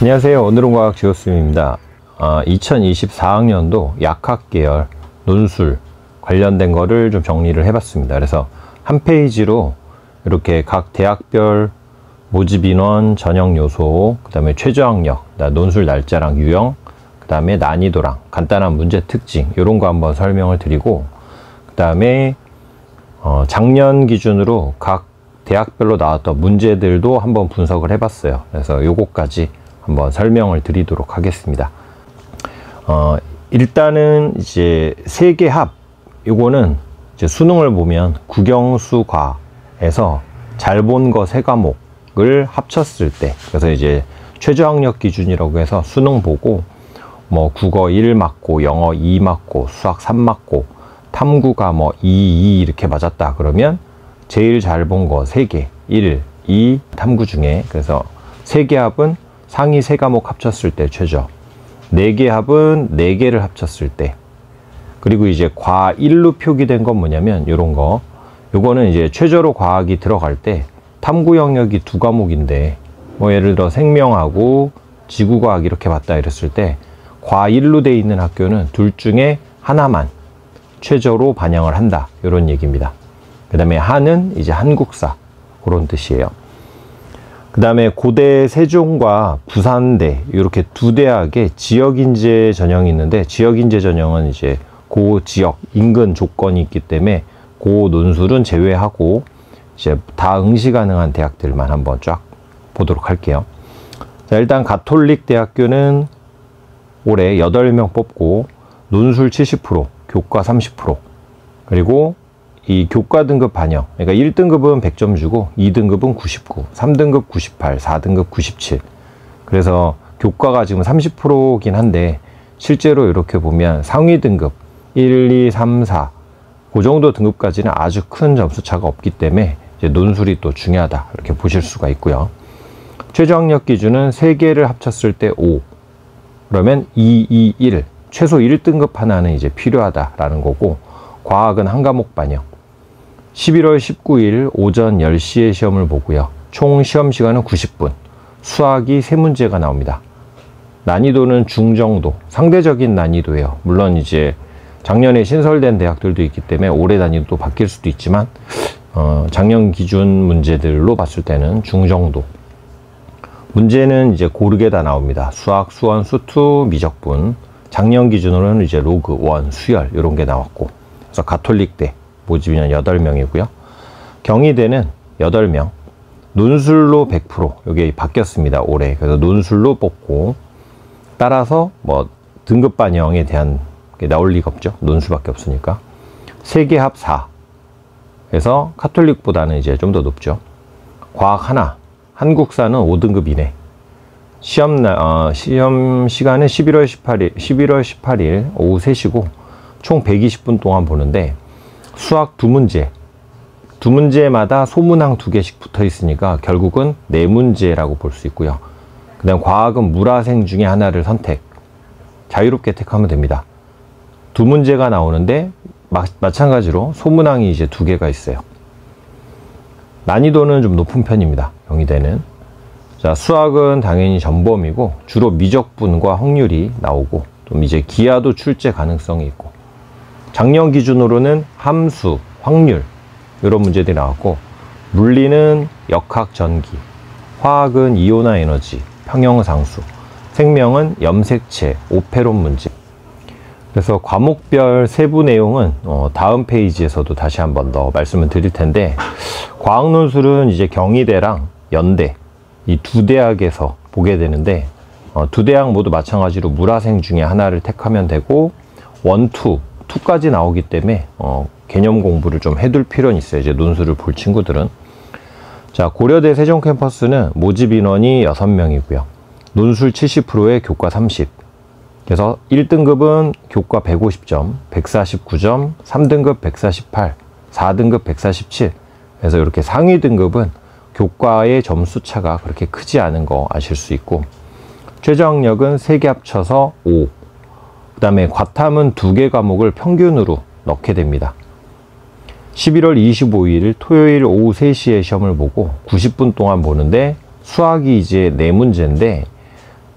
안녕하세요. 오늘은 과학 지오스입니다. 2024학년도 약학 계열 논술 관련된 거를 좀 정리를 해봤습니다. 그래서 한 페이지로 이렇게 각 대학별 모집 인원, 전형 요소, 그 다음에 최저학력, 논술 날짜랑 유형, 그 다음에 난이도랑 간단한 문제 특징 이런 거 한번 설명을 드리고, 그 다음에 작년 기준으로 각 대학별로 나왔던 문제들도 한번 분석을 해봤어요. 그래서 요거까지 한번 설명을 드리도록 하겠습니다. 일단은 이제 세계합, 요거는 이제 수능을 보면 국영수과에서 잘 본 거 세 과목을 합쳤을 때, 그래서 이제 최저학력 기준이라고 해서 수능 보고 뭐 국어 1 맞고 영어 2 맞고 수학 3 맞고 탐구가 뭐 2 이렇게 맞았다 그러면 제일 잘 본 거 3개 1, 2 탐구 중에, 그래서 세계합은 상위 3과목 합쳤을 때 최저, 4개 합은 4개를 합쳤을 때, 그리고 이제 과 1로 표기된 건 뭐냐면 요거는 이제 최저로 과학이 들어갈 때 탐구 영역이 2과목인데 뭐 예를 들어 생명하고 지구과학 이렇게 봤다 이랬을 때 과 1로 돼 있는 학교는 둘 중에 하나만 최저로 반영을 한다, 이런 얘기입니다. 그 다음에 한은 이제 한국사 그런 뜻이에요. 그 다음에 고대 세종과 부산대 이렇게 두 대학의 지역인재 전형이 있는데, 지역인재 전형은 이제 그 지역 인근 조건이 있기 때문에 그 논술은 제외하고 이제 다 응시 가능한 대학들만 한번 쫙 보도록 할게요. 자, 일단 가톨릭 대학교는 올해 8명 뽑고 논술 70%, 교과 30%, 그리고 이 교과 등급 반영, 그러니까 1등급은 100점 주고 2등급은 99, 3등급 98, 4등급 97. 그래서 교과가 지금 30%긴 한데 실제로 이렇게 보면 상위 등급 1, 2, 3, 4 그 정도 등급까지는 아주 큰 점수 차가 없기 때문에 이제 논술이 또 중요하다, 이렇게 보실 수가 있고요. 최저학력 기준은 3개를 합쳤을 때 5, 그러면 2, 2, 1, 최소 1등급 하나는 이제 필요하다라는 거고, 과학은 한 과목 반영. 11월 19일 오전 10시에 시험을 보고요. 총 시험 시간은 90분. 수학이 3문제가 나옵니다. 난이도는 중정도, 상대적인 난이도예요. 물론 이제 작년에 신설된 대학들도 있기 때문에 올해 난이도도 바뀔 수도 있지만 작년 기준 문제들로 봤을 때는 중정도. 문제는 이제 고르게 다 나옵니다. 수학, 수원, 수투, 미적분. 작년 기준으로는 이제 로그, 원, 수열 이런 게 나왔고, 그래서 가톨릭대 모집 인원 8명이고요. 경희대는 8명. 논술로 100%, 이게 바뀌었습니다, 올해. 그래서 논술로 뽑고, 따라서 뭐 등급 반영에 대한 게 나올 리가 없죠. 논술밖에 없으니까. 세계합 4. 그래서 카톨릭보다는 이제 좀 더 높죠. 과학 하나, 한국사는 5등급 이내. 시험 시간은 11월 18일 오후 3시고 총 120분 동안 보는데, 수학 2문제, 2문제마다 소문항 2개씩 붙어 있으니까 결국은 4문제라고 볼 수 있고요. 그 다음 과학은 물화생 중에 하나를 선택, 자유롭게 택하면 됩니다. 2문제가 나오는데 마찬가지로 소문항이 이제 2개가 있어요. 난이도는 좀 높은 편입니다, 경희대는. 자, 수학은 당연히 전범이고 주로 미적분과 확률이 나오고, 또 이제 기하도 출제 가능성이 있고, 작년 기준으로는 함수, 확률 이런 문제들이 나왔고, 물리는 역학, 전기, 화학은 이온화 에너지, 평형상수, 생명은 염색체, 오페론 문제. 그래서 과목별 세부 내용은 다음 페이지에서도 다시 한 번 더 말씀을 드릴 텐데, 과학논술은 이제 경희대랑 연대 이 두 대학에서 보게 되는데, 두 대학 모두 마찬가지로 물화생 중에 하나를 택하면 되고, 1, 2까지 나오기 때문에 개념 공부를 좀 해둘 필요는 있어요, 이제 논술을 볼 친구들은. 자, 고려대 세종 캠퍼스는 모집 인원이 6명이고요. 논술 70%에 교과 30. 그래서 1등급은 교과 150점, 149점, 3등급 148, 4등급 147. 그래서 이렇게 상위 등급은 교과의 점수 차가 그렇게 크지 않은 거 아실 수 있고, 최저학력은 3개 합쳐서 5. 그 다음에 과탐은 2개 과목을 평균으로 넣게 됩니다. 11월 25일 토요일 오후 3시에 시험을 보고 90분 동안 보는데, 수학이 이제 4문제인데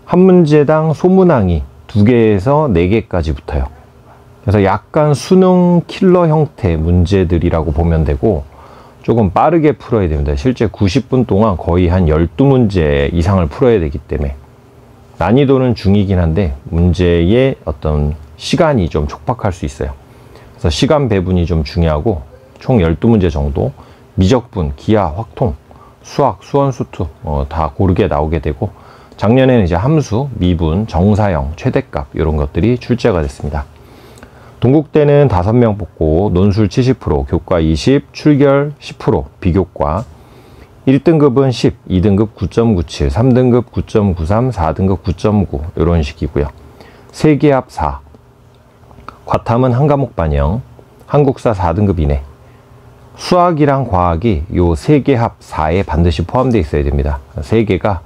한 문제당 소문항이 2개에서 4개까지 붙어요. 그래서 약간 수능 킬러 형태 문제들이라고 보면 되고, 조금 빠르게 풀어야 됩니다. 실제 90분 동안 거의 한 12문제 이상을 풀어야 되기 때문에 난이도는 중이긴 한데 문제의 어떤 시간이 좀 촉박할 수 있어요. 그래서 시간 배분이 좀 중요하고, 총 12문제 정도 미적분, 기하, 확통, 수학, 수원, 수투 다 고르게 나오게 되고, 작년에는 이제 함수, 미분, 정사형, 최대값 이런 것들이 출제가 됐습니다. 동국대는 5명 뽑고 논술 70%, 교과 20, 출결 10%, 비교과 1등급은 10, 2등급 9.97, 3등급 9.93, 4등급 9.9 이런 식이고요. 세계합 4, 과탐은 한 과목 반영, 한국사 4등급 이내. 수학이랑 과학이 요 세계합 4에 반드시 포함되어 있어야 됩니다. 세 개가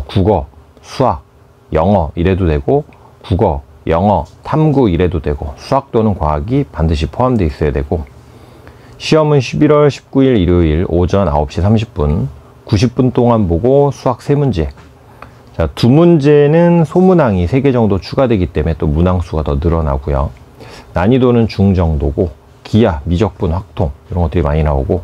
국어, 수학, 영어 이래도 되고, 국어, 영어, 탐구 이래도 되고, 수학 또는 과학이 반드시 포함되어 있어야 되고, 시험은 11월 19일 일요일 오전 9시 30분 90분 동안 보고 수학 3문제. 자, 2문제는 소문항이 3개 정도 추가되기 때문에 또 문항수가 더 늘어나고요. 난이도는 중정도고, 기하, 미적분, 확통 이런 것들이 많이 나오고,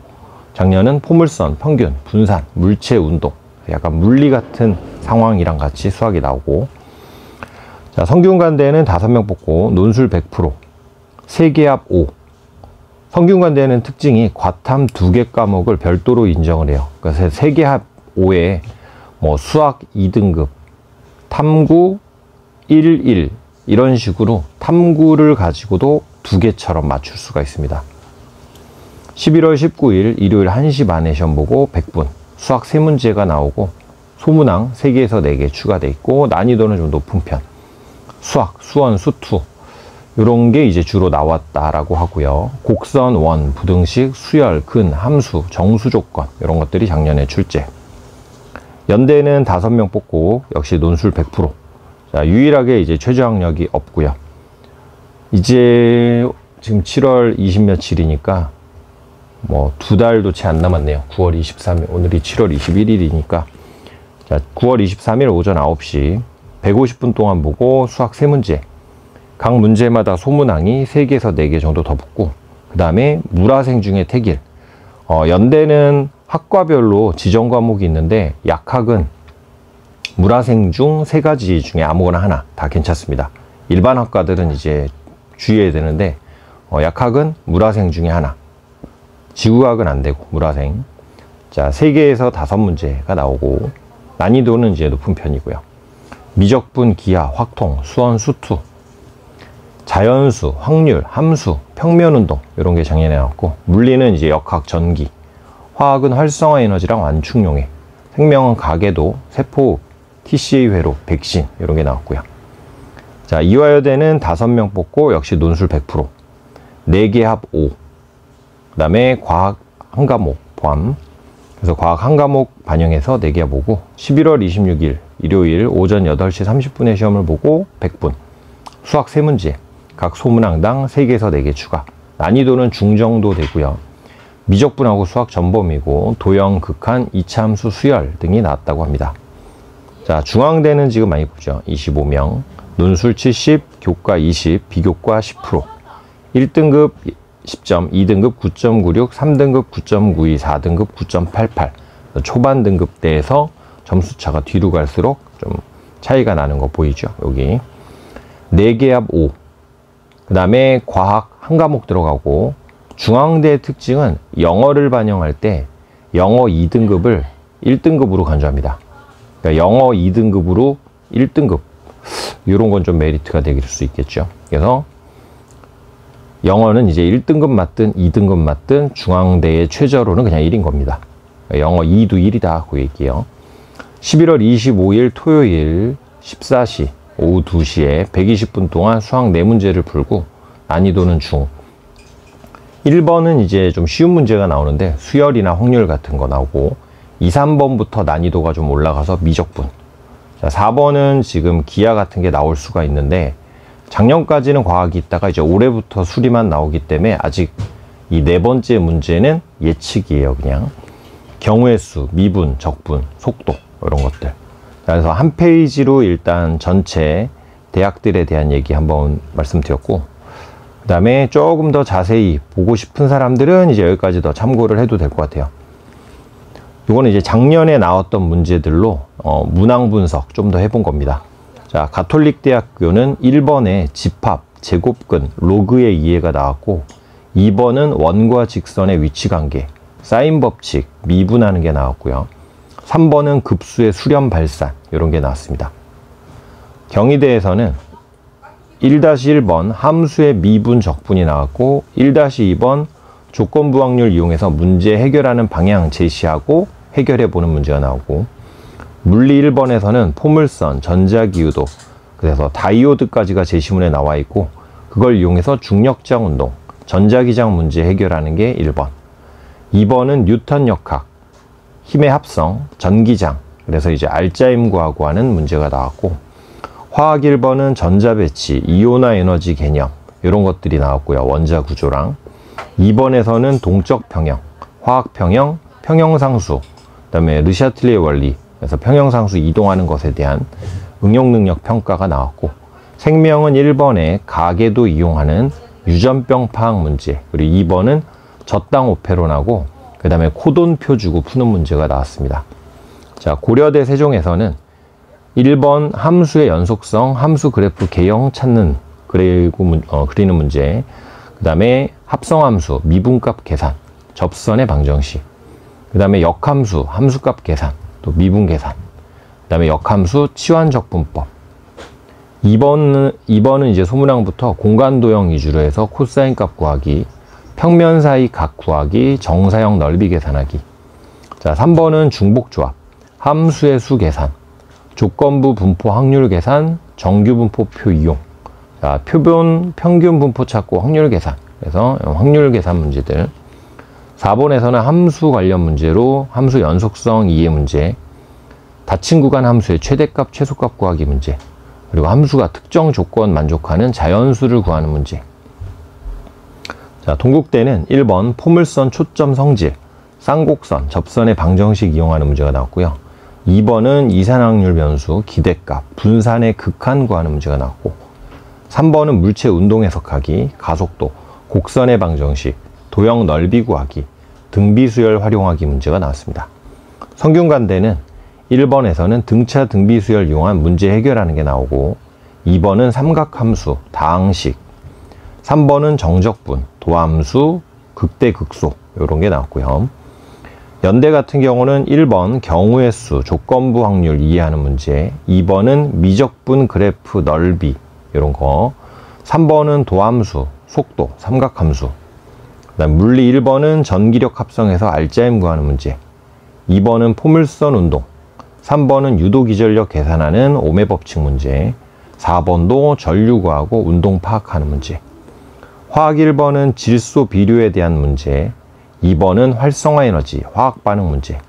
작년은 포물선, 평균, 분산, 물체, 운동, 약간 물리 같은 상황이랑 같이 수학이 나오고, 자, 성균관대는 5명 뽑고 논술 100%, 세계합 5. 성균관대는 특징이 과탐 2개 과목을 별도로 인정을 해요. 그래서 세계합 5에 뭐 수학 2등급, 탐구 1, 이런 식으로 탐구를 가지고도 2개처럼 맞출 수가 있습니다. 11월 19일 일요일 1시 반에 시험 보고 100분, 수학 3문제가 나오고, 소문항 3개에서 4개 추가되어 있고, 난이도는 좀 높은 편. 수학, 수원, 수투 이런 게 이제 주로 나왔다라고 하고요. 곡선, 원, 부등식, 수열, 근, 함수, 정수 조건 이런 것들이 작년에 출제. 연대는 5명 뽑고 역시 논술 100%. 자, 유일하게 이제 최저학력이 없고요. 이제 지금 7월 20 며칠이니까 뭐 2달도 채 안 남았네요. 9월 23일, 오늘이 7월 21일이니까 자, 9월 23일 오전 9시 150분 동안 보고 수학 3문제. 각 문제마다 소문항이 3개에서 4개 정도 더 붙고, 그 다음에 물화생 중에 택일. 연대는 학과별로 지정 과목이 있는데, 약학은 물화생 중 3가지 중에 아무거나 하나 다 괜찮습니다. 일반 학과들은 이제 주의해야 되는데, 약학은 물화생 중에 하나. 지구과학은 안 되고, 물화생. 자, 3개에서 5문제가 나오고, 난이도는 이제 높은 편이고요. 미적분, 기하, 확통, 수원, 수투, 자연수, 확률, 함수, 평면운동 이런 게 작년에 나왔고, 물리는 이제 역학, 전기, 화학은 활성화 에너지랑 완충용해, 생명은 가계도, 세포, TCA 회로, 백신 이런 게 나왔고요. 자, 이화여대는 5명 뽑고 역시 논술 100%, 4개 합 5, 그 다음에 과학 한 과목 포함. 그래서 과학 한 과목 반영해서 4개 합 5고, 11월 26일 일요일 오전 8시 30분에 시험을 보고 100분, 수학 3문제, 각 소문항당 3개에서 4개 추가. 난이도는 중정도 되고요. 미적분하고 수학 전범이고, 도형, 극한, 이차함수, 수열 등이 나왔다고 합니다. 자, 중앙대는 지금 많이 보죠. 25명, 논술 70, 교과 20, 비교과 10%, 1등급 10점, 2등급 9.96, 3등급 9.92, 4등급 9.88. 초반 등급대에서 점수차가 뒤로 갈수록 좀 차이가 나는 거 보이죠? 여기 4개 합 5. 그 다음에 과학 한 과목 들어가고, 중앙대의 특징은 영어를 반영할 때 영어 2등급을 1등급으로 간주합니다. 그러니까 영어 2등급으로 1등급, 이런 건 좀 메리트가 될 수 있겠죠. 그래서 영어는 이제 1등급 맞든 2등급 맞든 중앙대의 최저로는 그냥 1인 겁니다. 영어 2도 1이다 그 얘기예요. 11월 25일 토요일 14시 오후 2시에 120분 동안 수학 4문제를 풀고, 난이도는 중. 1번은 이제 좀 쉬운 문제가 나오는데 수열이나 확률 같은 거 나오고, 2, 3번부터 난이도가 좀 올라가서 미적분. 자, 4번은 지금 기하 같은 게 나올 수가 있는데, 작년까지는 과학이 있다가 이제 올해부터 수리만 나오기 때문에 아직 이 4번째 문제는 예측이에요. 그냥 경우의 수, 미분, 적분, 속도 이런 것들. 그래서 한 페이지로 일단 전체 대학들에 대한 얘기 한번 말씀드렸고, 그 다음에 조금 더 자세히 보고 싶은 사람들은 이제 여기까지 더 참고를 해도 될 것 같아요. 이거는 이제 작년에 나왔던 문제들로 문항 분석 좀 더 해본 겁니다. 자, 가톨릭 대학교는 1번에 집합, 제곱근, 로그의 이해가 나왔고, 2번은 원과 직선의 위치관계, 사인 법칙, 미분하는 게 나왔고요. 3번은 급수의 수렴 발산, 이런 게 나왔습니다. 경희대에서는 1-1번 함수의 미분 적분이 나왔고, 1-2번 조건부 확률 이용해서 문제 해결하는 방향 제시하고 해결해보는 문제가 나오고, 물리 1번에서는 포물선, 전자기유도, 그래서 다이오드까지가 제시문에 나와 있고, 그걸 이용해서 중력장 운동, 전자기장 문제 해결하는 게 1번. 2번은 뉴턴 역학, 힘의 합성, 전기장, 그래서 이제 알자임 구하고 하는 문제가 나왔고, 화학 1번은 전자배치, 이온화 에너지 개념, 이런 것들이 나왔고요. 원자 구조랑. 2번에서는 동적 평형, 화학 평형, 평형상수, 그 다음에 르샤틀리의 원리, 그래서 평형상수 이동하는 것에 대한 응용 능력 평가가 나왔고, 생명은 1번에 가계도 이용하는 유전병 파악 문제, 그리고 2번은 저땅 오페론하고 그 다음에 코돈표 주고 푸는 문제가 나왔습니다. 자, 고려대 세종에서는 1번 함수의 연속성, 함수 그래프 개형 찾는 그리는 문제, 그 다음에 합성함수, 미분값 계산, 접선의 방정식, 그 다음에 역함수, 함수값 계산, 또 미분 계산, 그 다음에 역함수, 치환적분법. 2번은 이제 소문항부터 공간도형 위주로 해서 코사인 값 구하기, 평면 사이 각 구하기, 정사형 넓이 계산하기. 자, 3번은 중복조합, 함수의 수 계산, 조건부 분포 확률 계산, 정규 분포표 이용. 자, 표본 평균 분포 찾고 확률 계산. 그래서 확률 계산 문제들. 4번에서는 함수 관련 문제로 함수 연속성 이해 문제, 닫힌 구간 함수의 최대값, 최소값 구하기 문제, 그리고 함수가 특정 조건 만족하는 자연수를 구하는 문제. 자, 동국대는 1번 포물선 초점 성질, 쌍곡선, 접선의 방정식 이용하는 문제가 나왔고요. 2번은 이산확률 변수, 기대값, 분산의 극한 구하는 문제가 나왔고, 3번은 물체 운동 해석하기, 가속도, 곡선의 방정식, 도형 넓이 구하기, 등비수열 활용하기 문제가 나왔습니다. 성균관대는 1번에서는 등차 등비수열 이용한 문제 해결하는 게 나오고, 2번은 삼각함수, 다항식, 3번은 정적분, 도함수, 극대극소, 이런 게 나왔고요. 연대 같은 경우는 1번 경우의 수, 조건부 확률 이해하는 문제, 2번은 미적분 그래프 넓이, 이런 거, 3번은 도함수, 속도, 삼각함수, 그다음 물리 1번은 전기력 합성해서 알자임 구하는 문제, 2번은 포물선 운동, 3번은 유도기전력 계산하는 오매 법칙 문제, 4번도 전류 구하고 운동 파악하는 문제. 화학 1번은 질소 비료에 대한 문제, 2번은 활성화 에너지, 화학 반응 문제,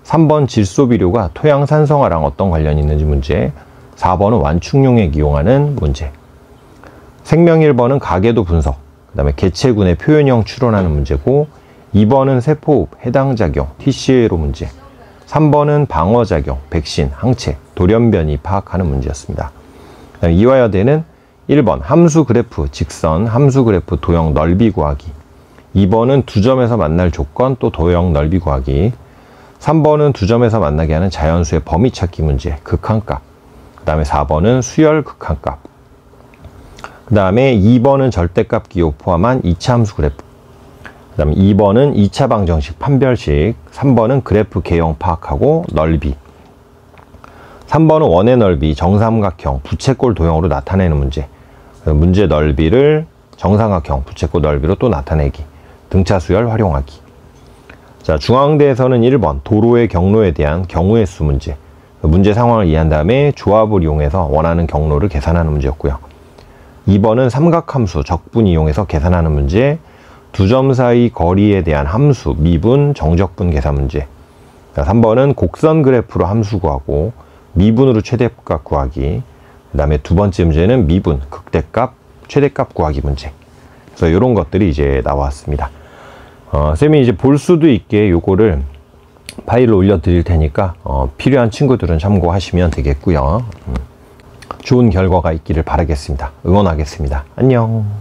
3번 질소 비료가 토양 산성화랑 어떤 관련이 있는지 문제, 4번은 완충용액 이용하는 문제. 생명 1번은 가계도 분석, 그 다음에 개체군의 표현형 추론하는 문제고, 2번은 세포호흡, 해당 작용, TCA로 문제, 3번은 방어작용, 백신, 항체, 돌연변이 파악하는 문제였습니다. 이화여대는 1번 함수 그래프, 직선, 함수 그래프 도형 넓이 구하기, 2번은 두 점에서 만날 조건 또 도형 넓이 구하기, 3번은 두 점에서 만나게 하는 자연수의 범위 찾기 문제, 극한값, 그 다음에 4번은 수열 극한값, 그 다음에 2번은 절대값 기호 포함한 2차 함수 그래프, 그 다음에 2번은 2차 방정식 판별식, 3번은 그래프 개형 파악하고 넓이, 3번은 원의 넓이 정삼각형 부채꼴 도형으로 나타내는 문제, 문제 넓이를 정삼각형 부채꼴 넓이로 또 나타내기, 등차 수열 활용하기. 자, 중앙대에서는 1번 도로의 경로에 대한 경우의 수 문제, 문제 상황을 이해한 다음에 조합을 이용해서 원하는 경로를 계산하는 문제였고요. 2번은 삼각함수 적분 이용해서 계산하는 문제, 두 점 사이 거리에 대한 함수 미분 정적분 계산 문제. 자, 3번은 곡선 그래프로 함수 구하고 미분으로 최대값 구하기, 그 다음에 두 번째 문제는 미분 극대값 최대값 구하기 문제. 그래서 이런 것들이 이제 나왔습니다. 쌤이 이제 볼 수도 있게 요거를 파일을 올려드릴 테니까 필요한 친구들은 참고하시면 되겠고요. 좋은 결과가 있기를 바라겠습니다. 응원하겠습니다. 안녕.